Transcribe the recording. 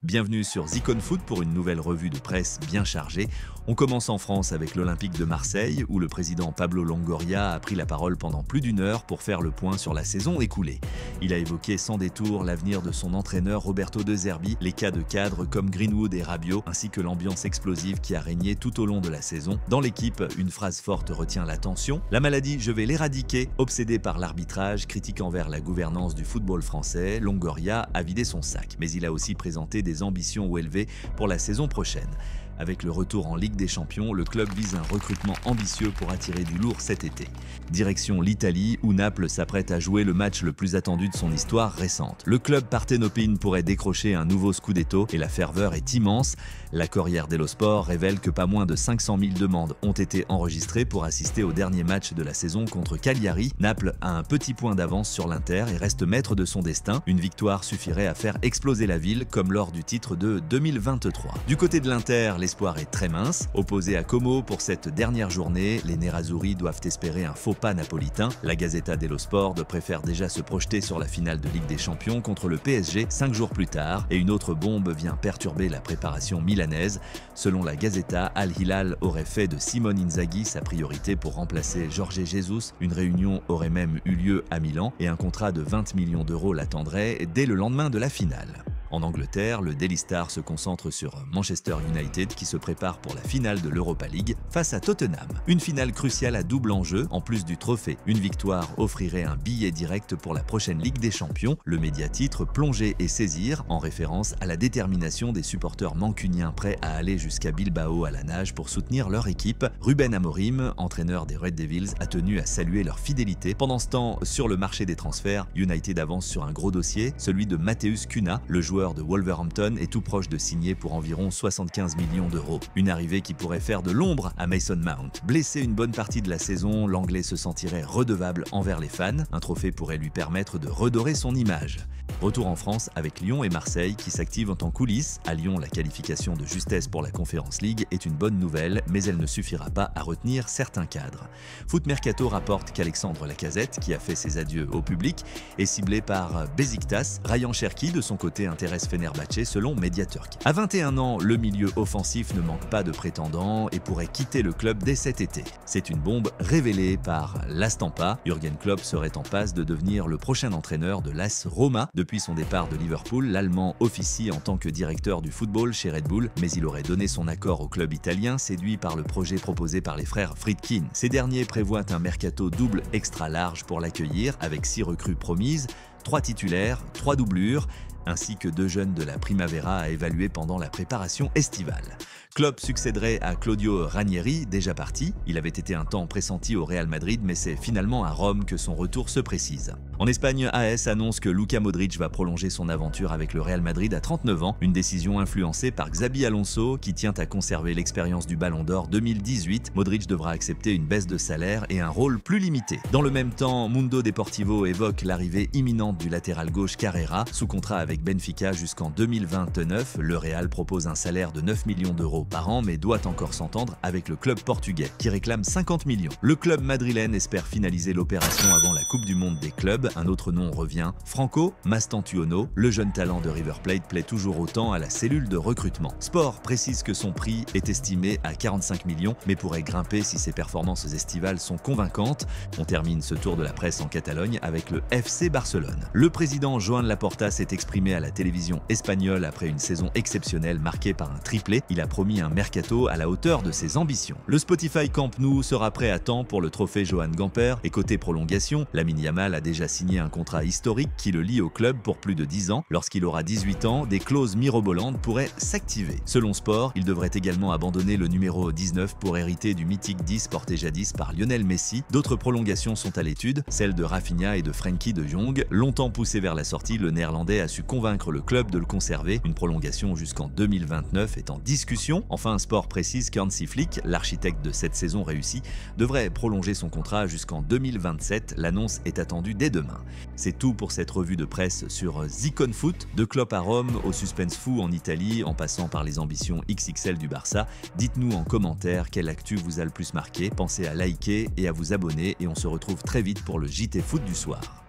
Bienvenue sur Zicone Foot pour une nouvelle revue de presse bien chargée. On commence en France avec l'Olympique de Marseille où le président Pablo Longoria a pris la parole pendant plus d'une heure pour faire le point sur la saison écoulée. Il a évoqué sans détour l'avenir de son entraîneur Roberto De Zerbi, les cas de cadres comme Greenwood et Rabiot, ainsi que l'ambiance explosive qui a régné tout au long de la saison. Dans l'équipe, une phrase forte retient l'attention. La maladie, je vais l'éradiquer. Obsédé par l'arbitrage, critique envers la gouvernance du football français, Longoria a vidé son sac. Mais il a aussi présenté des ambitions haut élevées pour la saison prochaine. Avec le retour en Ligue des Champions, le club vise un recrutement ambitieux pour attirer du lourd cet été. Direction l'Italie, où Naples s'apprête à jouer le match le plus attendu de son histoire récente. Le club partenopine pourrait décrocher un nouveau scudetto et la ferveur est immense. La Corriere dello Sport révèle que pas moins de 500 000 demandes ont été enregistrées pour assister au dernier match de la saison contre Cagliari. Naples a un petit point d'avance sur l'Inter et reste maître de son destin. Une victoire suffirait à faire exploser la ville, comme lors du titre de 2023. Du côté de l'Inter, l'espoir est très mince. Opposé à Como pour cette dernière journée, les Nerazzurri doivent espérer un faux pas napolitain. La Gazzetta dello Sport préfère déjà se projeter sur la finale de Ligue des Champions contre le PSG 5 jours plus tard et une autre bombe vient perturber la préparation milanaise. Selon la Gazzetta, Al Hilal aurait fait de Simone Inzaghi sa priorité pour remplacer Jorge Jesus. Une réunion aurait même eu lieu à Milan et un contrat de 20 millions d'euros l'attendrait dès le lendemain de la finale. En Angleterre, le Daily Star se concentre sur Manchester United qui se prépare pour la finale de l'Europa League face à Tottenham. Une finale cruciale à double enjeu, en plus du trophée. Une victoire offrirait un billet direct pour la prochaine Ligue des Champions. Le média titre Plonger et saisir, en référence à la détermination des supporters mancuniens prêts à aller jusqu'à Bilbao à la nage pour soutenir leur équipe. Ruben Amorim, entraîneur des Red Devils, a tenu à saluer leur fidélité. Pendant ce temps, sur le marché des transferts, United avance sur un gros dossier, celui de Matheus Cunha, le joueur de Wolverhampton est tout proche de signer pour environ 75 millions d'euros. Une arrivée qui pourrait faire de l'ombre à Mason Mount. Blessé une bonne partie de la saison, l'Anglais se sentirait redevable envers les fans. Un trophée pourrait lui permettre de redorer son image. Retour en France avec Lyon et Marseille qui s'activent en coulisses. À Lyon, la qualification de justesse pour la Conference League est une bonne nouvelle, mais elle ne suffira pas à retenir certains cadres. Foot Mercato rapporte qu'Alexandre Lacazette, qui a fait ses adieux au public, est ciblé par Beşiktaş. Ryan Cherki, de son côté, intéresse Fenerbahçe selon Mediaturk. À 21 ans, le milieu offensif ne manque pas de prétendants et pourrait quitter le club dès cet été. C'est une bombe révélée par La Stampa. Jürgen Klopp serait en passe de devenir le prochain entraîneur de l'AS Roma. Depuis son départ de Liverpool, l'Allemand officie en tant que directeur du football chez Red Bull, mais il aurait donné son accord au club italien, séduit par le projet proposé par les frères Friedkin. Ces derniers prévoient un mercato double extra large pour l'accueillir, avec 6 recrues promises, 3 titulaires, 3 doublures, ainsi que 2 jeunes de la Primavera à évaluer pendant la préparation estivale. Klopp succéderait à Claudio Ranieri, déjà parti. Il avait été un temps pressenti au Real Madrid, mais c'est finalement à Rome que son retour se précise. En Espagne, AS annonce que Luka Modric va prolonger son aventure avec le Real Madrid à 39 ans, une décision influencée par Xabi Alonso qui tient à conserver l'expérience du Ballon d'Or 2018. Modric devra accepter une baisse de salaire et un rôle plus limité. Dans le même temps, Mundo Deportivo évoque l'arrivée imminente du latéral gauche Carrera, sous contrat avec Benfica jusqu'en 2029. Le Real propose un salaire de 9 millions d'euros par an, mais doit encore s'entendre avec le club portugais qui réclame 50 millions. Le club madrilène espère finaliser l'opération avant la Coupe du Monde des clubs. Un autre nom revient, Franco Mastantuono. Le jeune talent de River Plate plaît toujours autant à la cellule de recrutement. Sport précise que son prix est estimé à 45 millions, mais pourrait grimper si ses performances estivales sont convaincantes. On termine ce tour de la presse en Catalogne avec le FC Barcelone. Le président Joan Laporta s'est exprimé à la télévision espagnole après une saison exceptionnelle marquée par un triplé. Il a promis un mercato à la hauteur de ses ambitions. Le Spotify Camp Nou sera prêt à temps pour le trophée Johan Gamper et côté prolongation, Lamine Yamal a déjà signé un contrat historique qui le lie au club pour plus de 10 ans. Lorsqu'il aura 18 ans, des clauses mirobolantes pourraient s'activer. Selon Sport, il devrait également abandonner le numéro 19 pour hériter du mythique 10 porté jadis par Lionel Messi. D'autres prolongations sont à l'étude, celles de Rafinha et de Frenkie de Jong. Longtemps poussé vers la sortie, le néerlandais a su convaincre le club de le conserver. Une prolongation jusqu'en 2029 est en discussion. Enfin, Sport précise qu'Hansi Flick, l'architecte de cette saison réussie, devrait prolonger son contrat jusqu'en 2027. L'annonce est attendue dès demain. C'est tout pour cette revue de presse sur Zicone Foot. De Klopp à Rome, au suspense fou en Italie, en passant par les ambitions XXL du Barça. Dites-nous en commentaire quelle actu vous a le plus marqué. Pensez à liker et à vous abonner et on se retrouve très vite pour le JT Foot du soir.